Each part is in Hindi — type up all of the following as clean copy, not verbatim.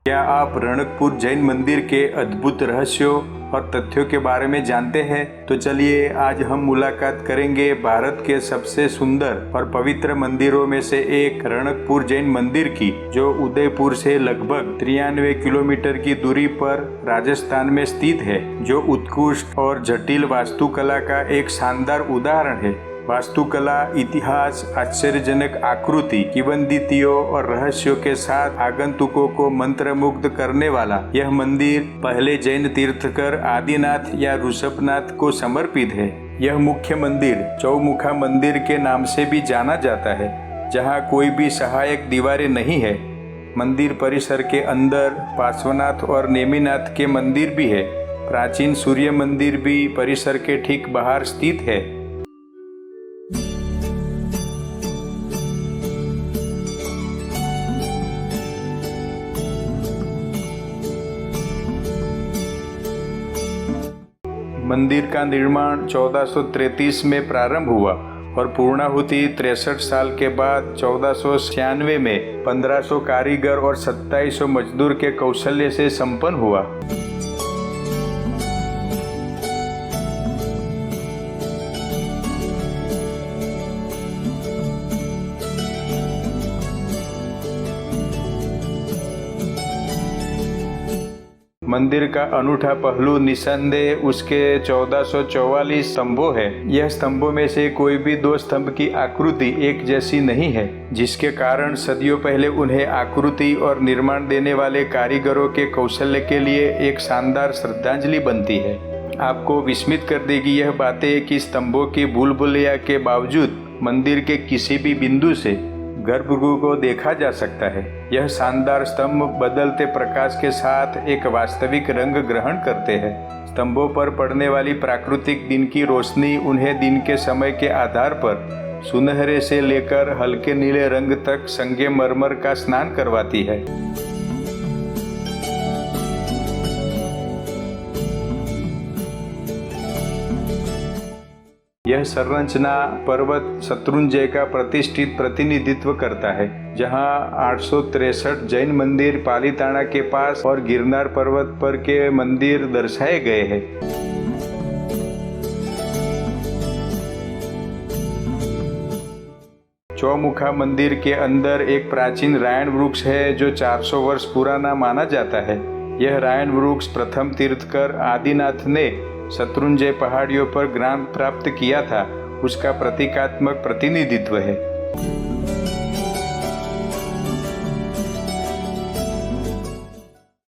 क्या आप रणकपुर जैन मंदिर के अद्भुत रहस्यों और तथ्यों के बारे में जानते हैं? तो चलिए आज हम मुलाकात करेंगे भारत के सबसे सुंदर और पवित्र मंदिरों में से एक रणकपुर जैन मंदिर की, जो उदयपुर से लगभग 93 किलोमीटर की दूरी पर राजस्थान में स्थित है, जो उत्कृष्ट और जटिल वास्तुकला का एक शानदार उदाहरण है। वास्तुकला, इतिहास, आश्चर्यजनक आकृति, किंवदंतियों और रहस्यों के साथ आगंतुकों को मंत्रमुग्ध करने वाला यह मंदिर पहले जैन तीर्थकर आदिनाथ या ऋषभनाथ को समर्पित है। यह मुख्य मंदिर चौमुखा मंदिर के नाम से भी जाना जाता है, जहां कोई भी सहायक दीवारें नहीं है। मंदिर परिसर के अंदर पार्श्वनाथ और नेमिनाथ के मंदिर भी है। प्राचीन सूर्य मंदिर भी परिसर के ठीक बाहर स्थित है। मंदिर का निर्माण 1433 में प्रारंभ हुआ और पूर्णाहुति 63 साल के बाद 1496 में 1500 कारीगर और 2700 मजदूर के कौशल्य से संपन्न हुआ। मंदिर का अनूठा पहलू निसंदेह उसके 1444 स्तंभों है। यह स्तंभों में से कोई भी दो स्तंभ की आकृति एक जैसी नहीं है, जिसके कारण सदियों पहले उन्हें आकृति और निर्माण देने वाले कारीगरों के कौशल्य के लिए एक शानदार श्रद्धांजलि बनती है। आपको विस्मित कर देगी यह बातें कि स्तंभों की भूलभुलैया के बावजूद मंदिर के किसी भी बिंदु से गर्भगृह को देखा जा सकता है। यह शानदार स्तंभ बदलते प्रकाश के साथ एक वास्तविक रंग ग्रहण करते हैं। स्तंभों पर पड़ने वाली प्राकृतिक दिन की रोशनी उन्हें दिन के समय के आधार पर सुनहरे से लेकर हल्के नीले रंग तक संगमरमर का स्नान करवाती है। यह संरचना पर्वत शत्रुंजय का प्रतिष्ठित प्रतिनिधित्व करता है, जहां 863 जैन मंदिर पालीताना के पास और गिरनार पर्वत पर के मंदिर दर्शाए गए हैं। चौमुखा मंदिर के अंदर एक प्राचीन रायण वृक्ष है, जो 400 वर्ष पुराना माना जाता है। यह रायण वृक्ष प्रथम तीर्थकर आदिनाथ ने शत्रुंजय पहाड़ियों पर ज्ञान प्राप्त किया था, उसका प्रतीकात्मक प्रतिनिधित्व है।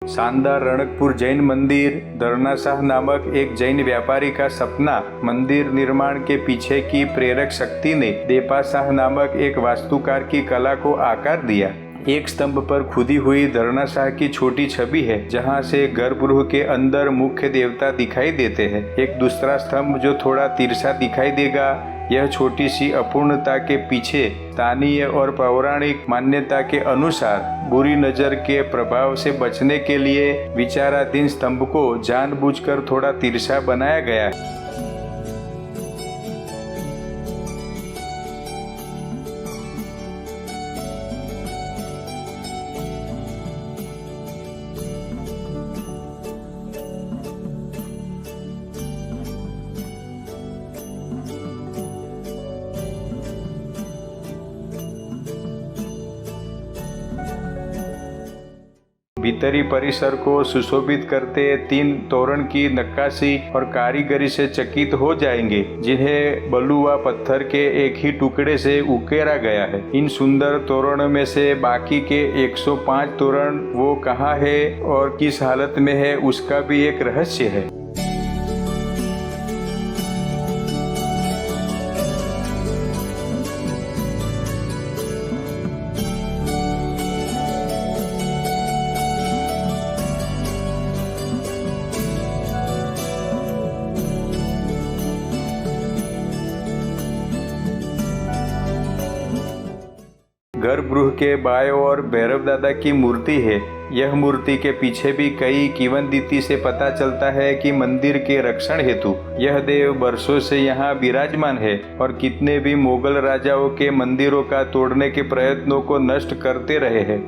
शानदार रणकपुर जैन मंदिर धरणाशाह नामक एक जैन व्यापारी का सपना। मंदिर निर्माण के पीछे की प्रेरक शक्ति ने देपाशाह नामक एक वास्तुकार की कला को आकार दिया। एक स्तंभ पर खुदी हुई धरणाशाह की छोटी छवि है, जहां से गर्भगृह के अंदर मुख्य देवता दिखाई देते हैं। एक दूसरा स्तंभ जो थोड़ा तिरछा दिखाई देगा, यह छोटी सी अपूर्णता के पीछे स्थानीय और पौराणिक मान्यता के अनुसार बुरी नजर के प्रभाव से बचने के लिए विचाराधीन स्तंभ को जानबूझकर थोड़ा तिरछा बनाया गया है। भीतरी परिसर को सुशोभित करते 3 तोरण की नक्काशी और कारीगरी से चकित हो जाएंगे, जिन्हें बलुआ पत्थर के एक ही टुकड़े से उकेरा गया है। इन सुंदर तोरणों में से बाकी के 105 तोरण वो कहाँ है और किस हालत में है, उसका भी एक रहस्य है। गर्भगृह के बाएं ओर भैरव दादा की मूर्ति है। यह मूर्ति के पीछे भी कई किंवदंती से पता चलता है कि मंदिर के रक्षण हेतु यह देव बरसों से यहाँ विराजमान है और कितने भी मुगल राजाओं के मंदिरों का तोड़ने के प्रयत्नों को नष्ट करते रहे हैं।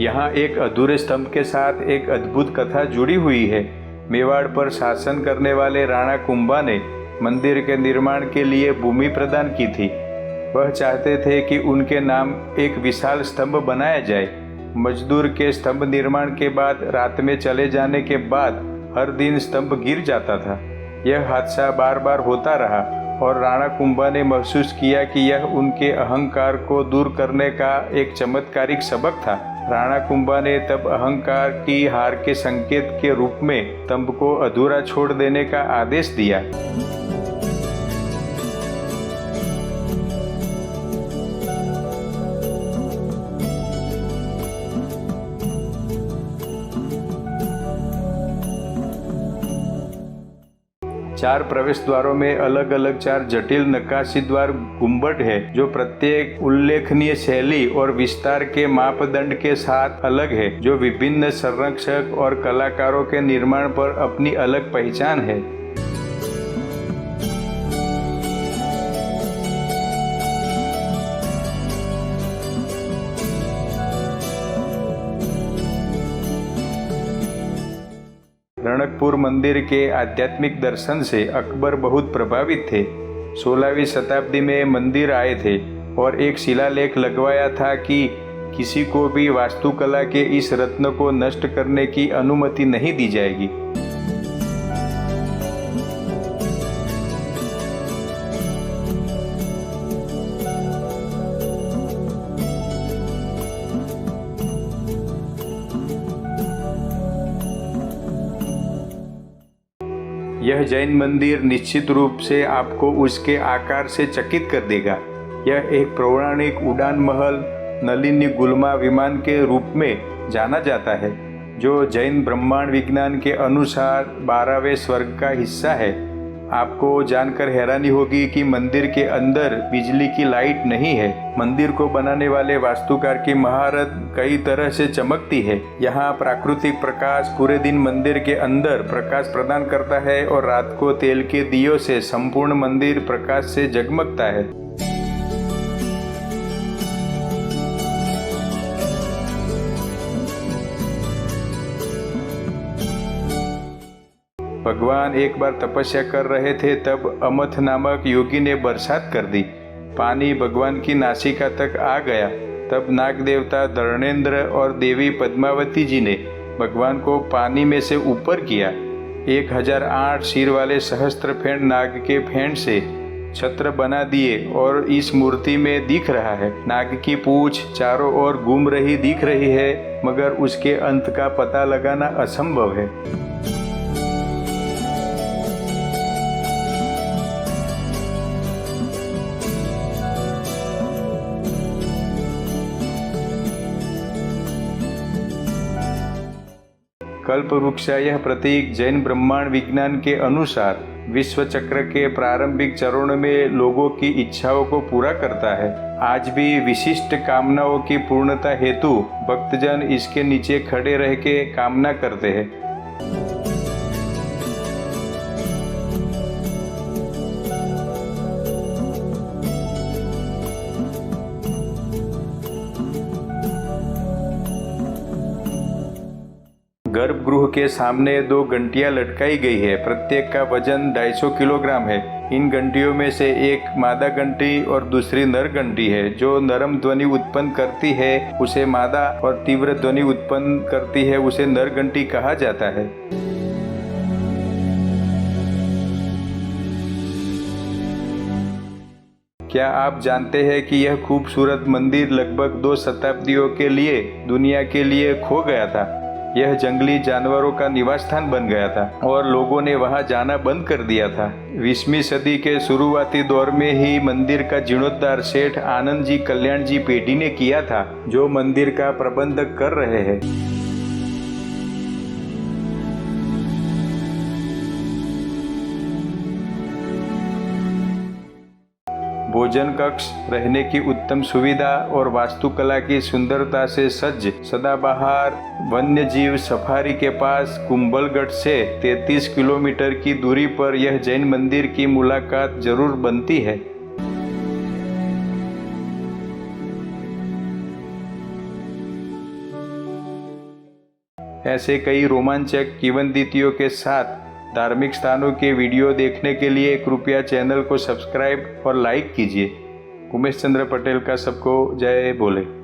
यहाँ एक अधूरे स्तंभ के साथ एक अद्भुत कथा जुड़ी हुई है। मेवाड़ पर शासन करने वाले राणा कुंभा ने मंदिर के निर्माण के लिए भूमि प्रदान की थी। वह चाहते थे कि उनके नाम एक विशाल स्तंभ बनाया जाए। मजदूर के स्तंभ निर्माण के बाद रात में चले जाने के बाद हर दिन स्तंभ गिर जाता था। यह हादसा बार बार होता रहा और राणा कुंभा ने महसूस किया कि यह उनके अहंकार को दूर करने का एक चमत्कारिक सबक था। राणा कुंभा ने तब अहंकार की हार के संकेत के रूप में स्तंभ को अधूरा छोड़ देने का आदेश दिया। चार प्रवेश द्वारों में अलग अलग चार जटिल नक्काशी द्वार गुंबद है, जो प्रत्येक उल्लेखनीय शैली और विस्तार के मापदंड के साथ अलग है, जो विभिन्न संरक्षक और कलाकारों के निर्माण पर अपनी अलग पहचान है। रणकपुर मंदिर के आध्यात्मिक दर्शन से अकबर बहुत प्रभावित थे। 16वीं शताब्दी में मंदिर आए थे और एक शिलालेख लगवाया था कि किसी को भी वास्तुकला के इस रत्न को नष्ट करने की अनुमति नहीं दी जाएगी। यह जैन मंदिर निश्चित रूप से आपको उसके आकार से चकित कर देगा। यह एक पौराणिक उड़ान महल नलिनी गुल्मा विमान के रूप में जाना जाता है, जो जैन ब्रह्मांड विज्ञान के अनुसार 12वें स्वर्ग का हिस्सा है। आपको जानकर हैरानी होगी कि मंदिर के अंदर बिजली की लाइट नहीं है। मंदिर को बनाने वाले वास्तुकार की महारत कई तरह से चमकती है। यहाँ प्राकृतिक प्रकाश पूरे दिन मंदिर के अंदर प्रकाश प्रदान करता है और रात को तेल के दियों से संपूर्ण मंदिर प्रकाश से जगमगता है। भगवान एक बार तपस्या कर रहे थे, तब अमथ नामक योगी ने बरसात कर दी। पानी भगवान की नासिका तक आ गया। तब नाग देवता धर्णेंद्र और देवी पद्मावती जी ने भगवान को पानी में से ऊपर किया। 1008 सिर वाले सहस्त्र फेंड नाग के फेंड से छत्र बना दिए और इस मूर्ति में दिख रहा है। नाग की पूंछ चारों ओर घूम रही दिख रही है, मगर उसके अंत का पता लगाना असंभव है। कल्प वृक्ष यह प्रतीक जैन ब्रह्मांड विज्ञान के अनुसार विश्व चक्र के प्रारंभिक चरणों में लोगों की इच्छाओं को पूरा करता है। आज भी विशिष्ट कामनाओं की पूर्णता हेतु भक्तजन इसके नीचे खड़े रह के कामना करते हैं। गर्भगृह के सामने 2 घंटियां लटकाई गई है। प्रत्येक का वजन 250 किलोग्राम है। इन घंटियों में से एक मादा घंटी और दूसरी नर घंटी है। जो नरम ध्वनि उत्पन्न करती है उसे मादा और तीव्र ध्वनि उत्पन्न करती है उसे नर घंटी कहा जाता है। क्या आप जानते हैं कि यह खूबसूरत मंदिर लगभग 2 शताब्दियों के लिए दुनिया के लिए खो गया था। यह जंगली जानवरों का निवास स्थान बन गया था और लोगों ने वहां जाना बंद कर दिया था। 20वीं सदी के शुरुआती दौर में ही मंदिर का जीर्णोद्धार सेठ आनंद जी कल्याण जी पेढ़ी ने किया था, जो मंदिर का प्रबंध कर रहे हैं। भोजन कक्ष, रहने की उत्तम सुविधा और वास्तुकला की सुंदरता से सज्ज सदाबहार वन्यजीव सफारी के पास कुंभलगढ़ से 33 किलोमीटर की दूरी पर यह जैन मंदिर की मुलाकात जरूर बनती है। ऐसे कई रोमांचक किंवदंतियों के साथ धार्मिक स्थानों के वीडियो देखने के लिए कृपया चैनल को सब्सक्राइब और लाइक कीजिए। उमेश चंद्र पटेल का सबको जय बोले।